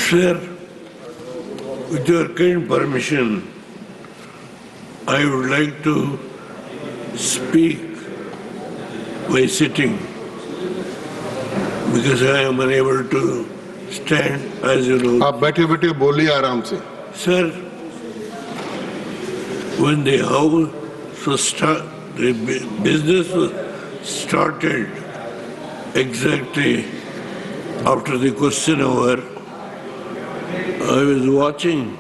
Sir, with your kind permission, I would like to speak by sitting because I am unable to stand, as you know. आप बैठे बैठे बोलिए आराम से। Sir, when the house was the business was started exactly after the question hour, I was watching,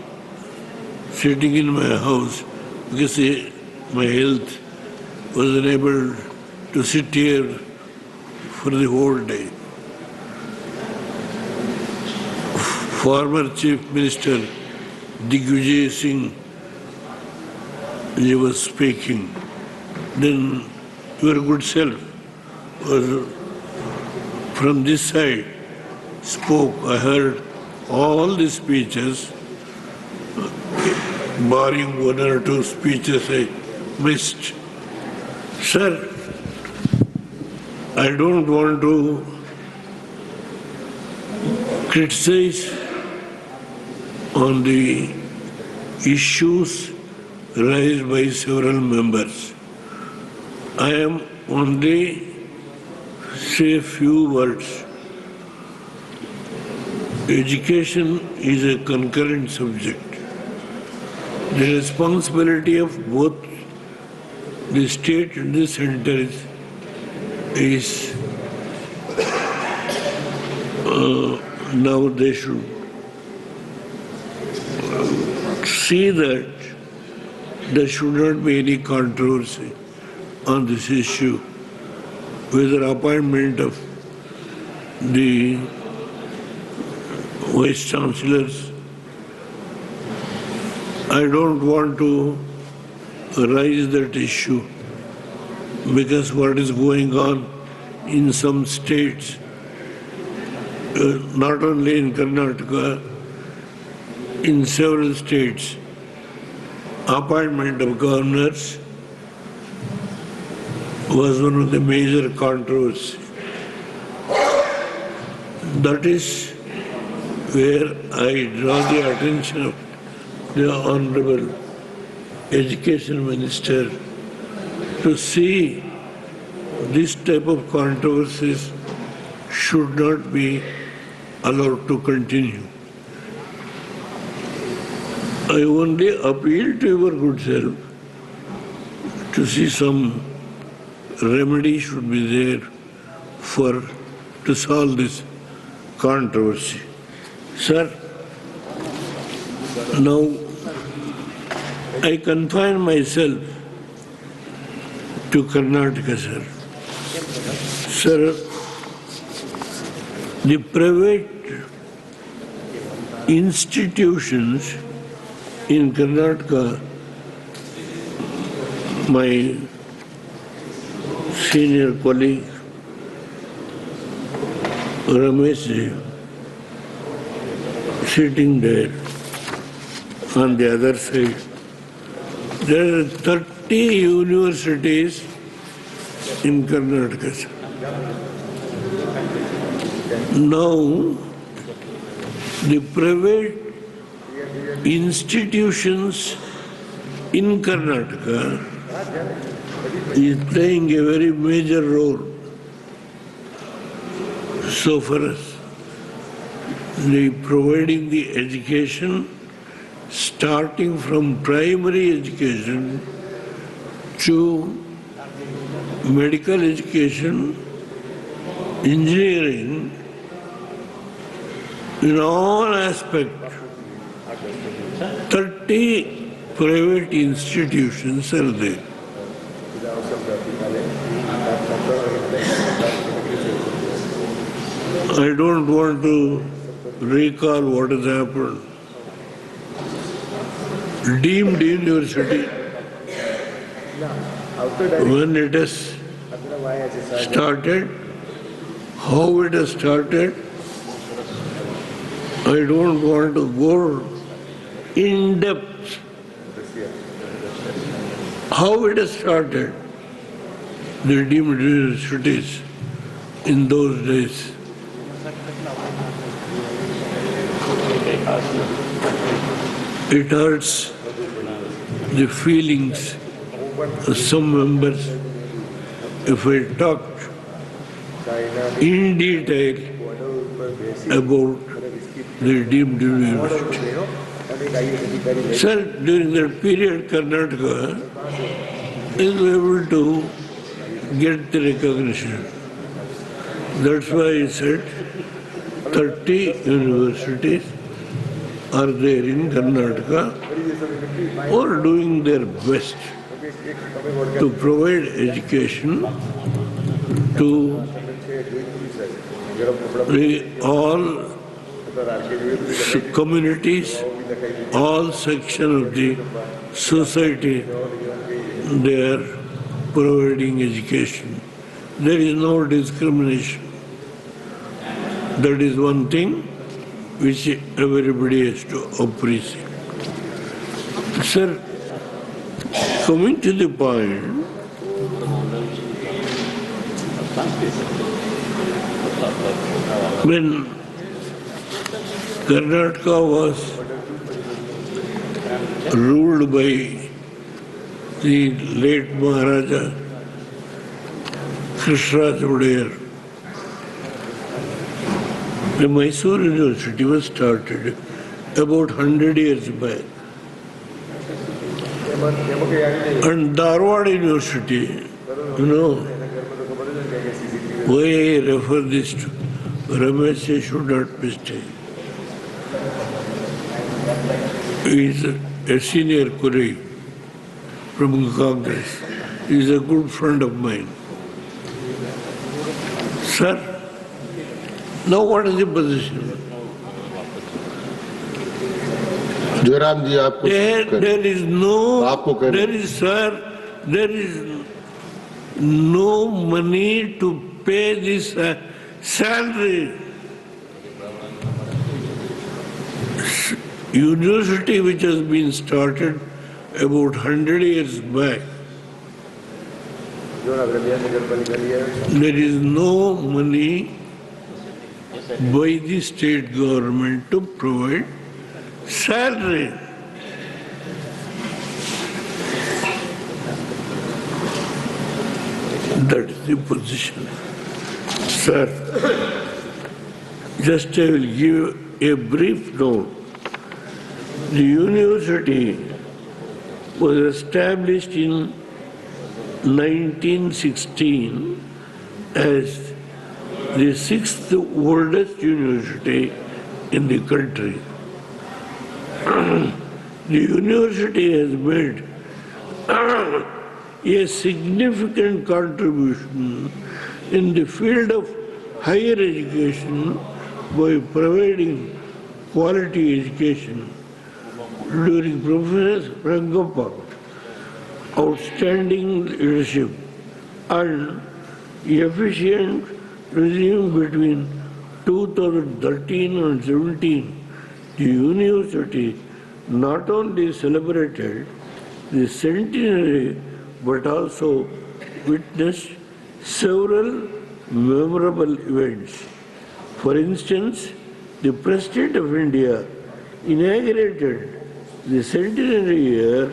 sitting in my house, because my health was unable to sit here for the whole day. Former Chief Minister Digvijay Singh, he was speaking. Then your good self was from this side spoke. I heard all the speeches, barring one or two speeches I missed. Sir, I don't want to criticize on the issues raised by several members. I am only say a few words. Education is a concurrent subject. The responsibility of both the state and the center is now they should see that there should not be any controversy on this issue, whether appointment of the Vice Chancellors. I don't want to raise that issue because what is going on in some states, not only in Karnataka, in several states, appointment of governors was one of the major controversies. That is where I draw the attention of the Honorable Education Minister to see this type of controversies should not be allowed to continue. I only appeal to your good self to see some remedy should be there to solve this controversy. Sir, now I confine myself to Karnataka, sir. Sir, the private institutions in Karnataka, my senior colleague Ramesh ji, sitting there on the other side, there are 30 universities in Karnataka. Now, the private institutions in Karnataka is playing a very major role. So for us, providing the education, starting from primary education to medical education, engineering, in all aspects, 30 private institutions are there. I don't want to recall what has happened. Deemed university, when it has started, how it has started, I don't want to go in depth. How it has started, the deemed universities in those days. It hurts the feelings of some members if I talked in detail about the deemed university. Sir, during that period, Karnataka is able to get the recognition. That's why I said 30 universities are there in Karnataka who are doing their best to provide education to all communities, all sections of the society. They are providing education. There is no discrimination. That is one thing which everybody has to appreciate. Sir, coming to the point, when Karnataka was ruled by the late Maharaja Krishraj Udair, the Mysore University was started about 100 years back. And Dharwad University, why I refer this to Ramesh should not mistake. He is a senior colleague from Congress. He is a good friend of mine. Sir, now what is the position? Jairam जी आपको There is no, आपको कह there is, sir, there is no money to pay this salary. University which has been started about 100 years back, there is no money by the state government to provide salary. That is the position. Sir, just I will give a brief note. The university was established in 1916 as the sixth oldest university in the country. The university has made a significant contribution in the field of higher education by providing quality education. During Professor Rangappa, outstanding leadership and efficient regime between 2013 and 17, the university not only celebrated the centenary but also witnessed several memorable events. For instance, the President of India inaugurated the centenary year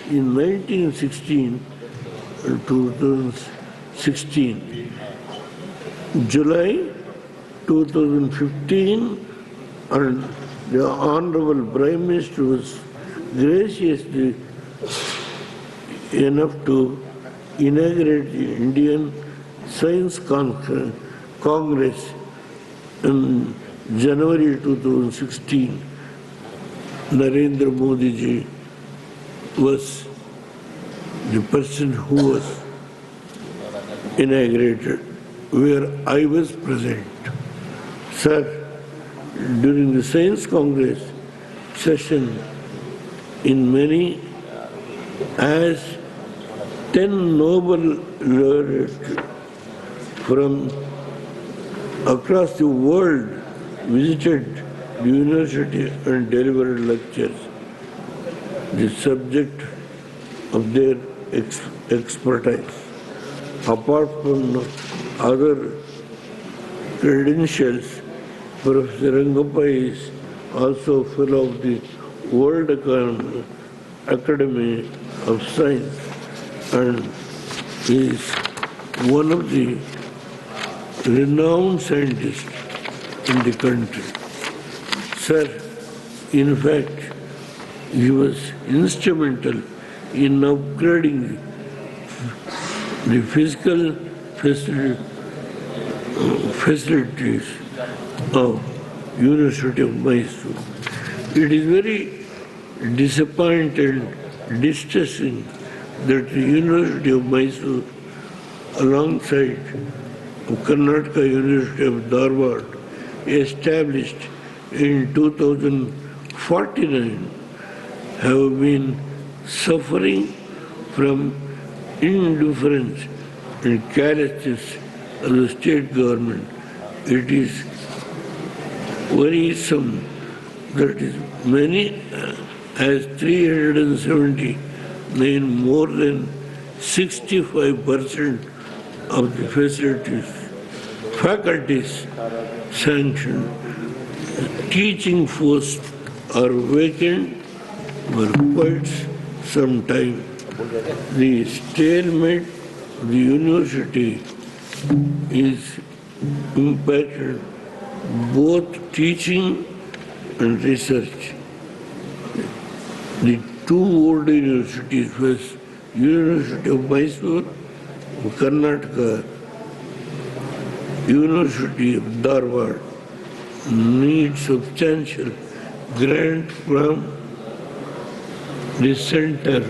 in 1916 and 2016. July 2015, and the Honorable Prime Minister was graciously enough to inaugurate the Indian Science Congress in January 2016. Narendra Modi ji was the person who was inaugurated, where I was present. Sir, during the Science Congress session, in many, as 10 Nobel laureates from across the world visited the university and delivered lectures. The subject of their expertise, apart from other credentials, Professor Rangappa is also fellow of the World Academy of Science, and is one of the renowned scientists in the country. Sir, in fact, he was instrumental in upgrading the physical facilities of University of Mysore. It is very disappointing and distressing that the University of Mysore, alongside Karnataka University of Dharwad, established in 2049, have been suffering from indifference and carelessness of the state government. It is worrisome that is many as 379, more than 65% of the faculties sanctioned, teaching posts are vacant for quite some time. The stalemate of the university is impacted both teaching and research. The two old universities was University of Mysore, Karnataka, University of Dharwad, need substantial grant from the center.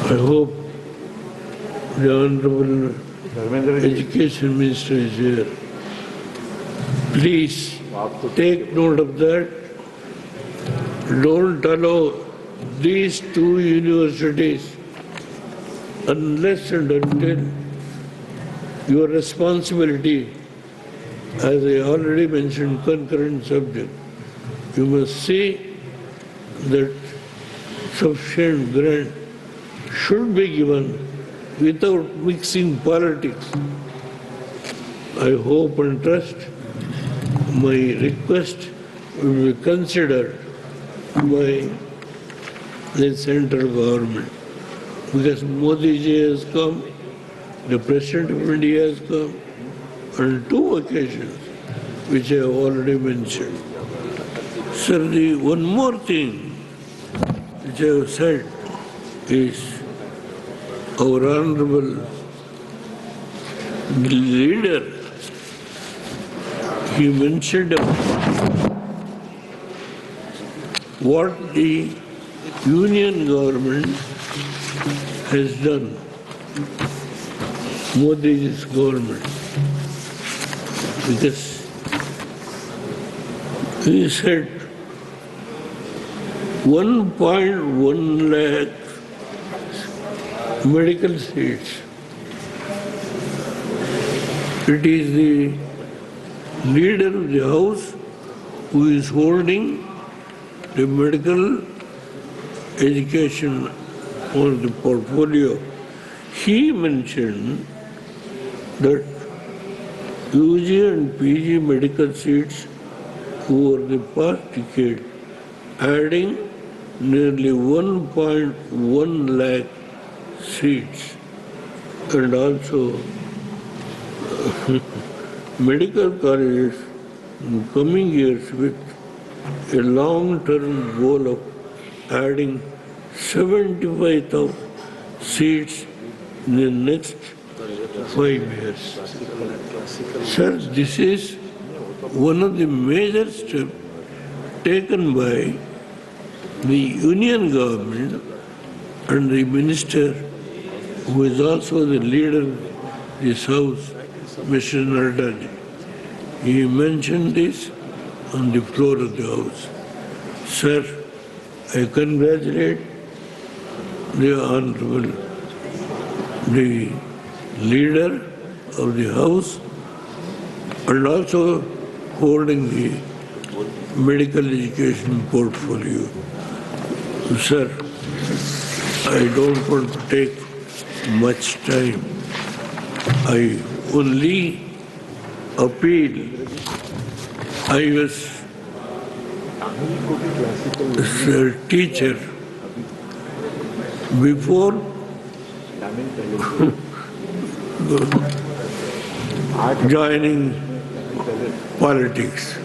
I hope the Honorable Education Minister is here. Please take note of that. Don't allow these two universities unless and until your responsibility, as I already mentioned, concurrent subject. You must see that sufficient grant should be given without mixing politics. I hope and trust my request will be considered by the central government, because Modi ji has come, the President of India has come on two occasions, which I have already mentioned. Sir, the one more thing which I have said is our honorable leader, he mentioned what the union government has done, Modi's government, because he said 1.1 lakh medical seats. It is the leader of the house who is holding the medical education on the portfolio. He mentioned that UG and PG medical seats over the past decade, adding nearly 1.1 lakh seats, and also medical colleges in coming years with a long-term goal of adding 75,000 seats in the next 5 years. Sir, this is one of the major steps taken by the union government and the minister, who is also the leader of this house, Mr. Narada. He mentioned this on the floor of the house. Sir, I congratulate the Honorable, the leader of the house, and also holding the medical education portfolio. Sir, I don't want to take much time. I only appeal I was a teacher before joining politics.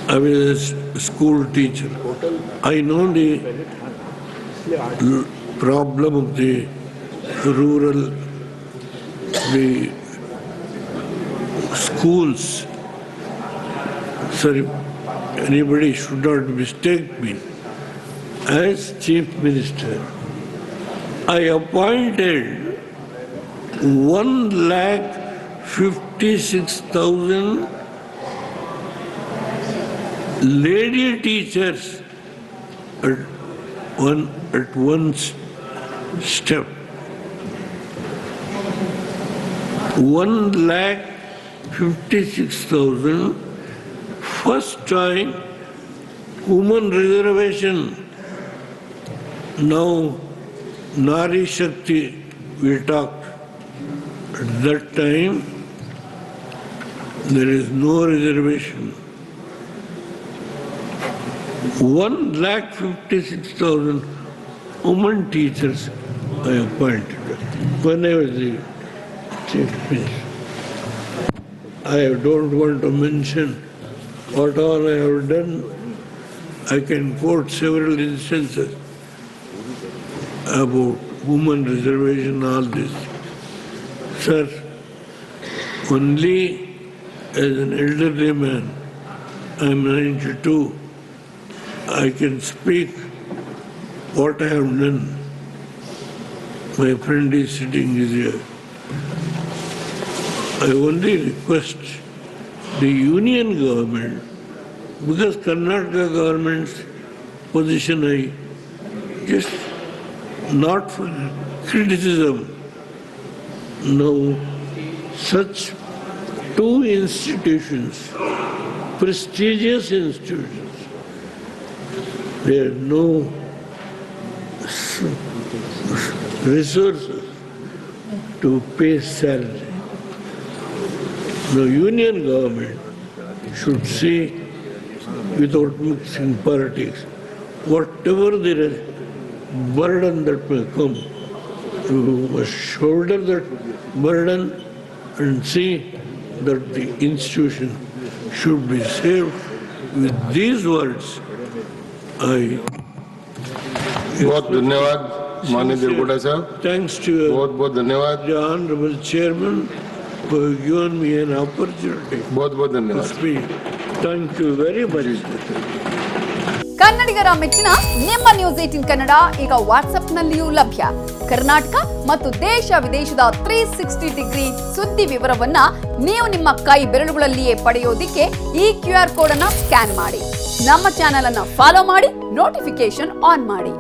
I was a school teacher. I know the problem of the rural, the schools. Sorry, anybody should not mistake me. As Chief Minister, I appointed 1,56,000 lady teachers at one step. 1,56,000. First time woman reservation. Now Nari Shakti we talked. At that time there is no reservation. 1,56,000 women teachers I appointed when I was the Chief Minister. I don't want to mention what all I have done. I can quote several instances about women reservation, all this. Sir, only as an elderly man, I am 92, I can speak what I have done. My friend is sitting here. I only request the union government, because Karnataka government's position, I just not for criticism. Now, such two institutions, prestigious institutions, there are no resources to pay salary. The union government should see, without mixing politics, whatever there is burden that may come, you must shoulder that burden and see that the institution should be saved. With these words, I बहुत धन्यवाद माननीय देवगौड़ा साहब. thanks to बहुत धन्यवाद. the Honorable Chairman for giving me an opportunity बहुत to धन्यवाद. speak. Thank you very much. ಕನ್ನಡಿಗರ ಮೆಚ್ಚಿನ ನಿಮ್ಮ ನ್ಯೂಸ್ 18 ಕನ್ನಡ ಈಗ ವಾಟ್ಸ್ಆಪ್ನಲ್ಲಿಯೂ ಲಭ್ಯ. ಕರ್ನಾಟಕ ಮತ್ತು ದೇಶ ವಿದೇಶದ 360 ಡಿಗ್ರಿ ಸುದ್ದಿ ವಿವರವನ್ನ ನೀವು ನಿಮ್ಮ ಕೈ ಬೆರಳುಗಳಲ್ಲಿಯೇ ಪಡೆಯೋದಿಕ್ಕೆ ಈ QR ಕೋಡ್ ಅನ್ನು ಸ್ಕ್ಯಾನ್ ಮಾಡಿ. ನಮ್ಮ ಚಾನೆಲ್ ಅನ್ನು ಫಾಲೋ ಮಾಡಿ, ನೋಟಿಫಿಕೇಶನ್ ಆನ್ ಮಾಡಿ.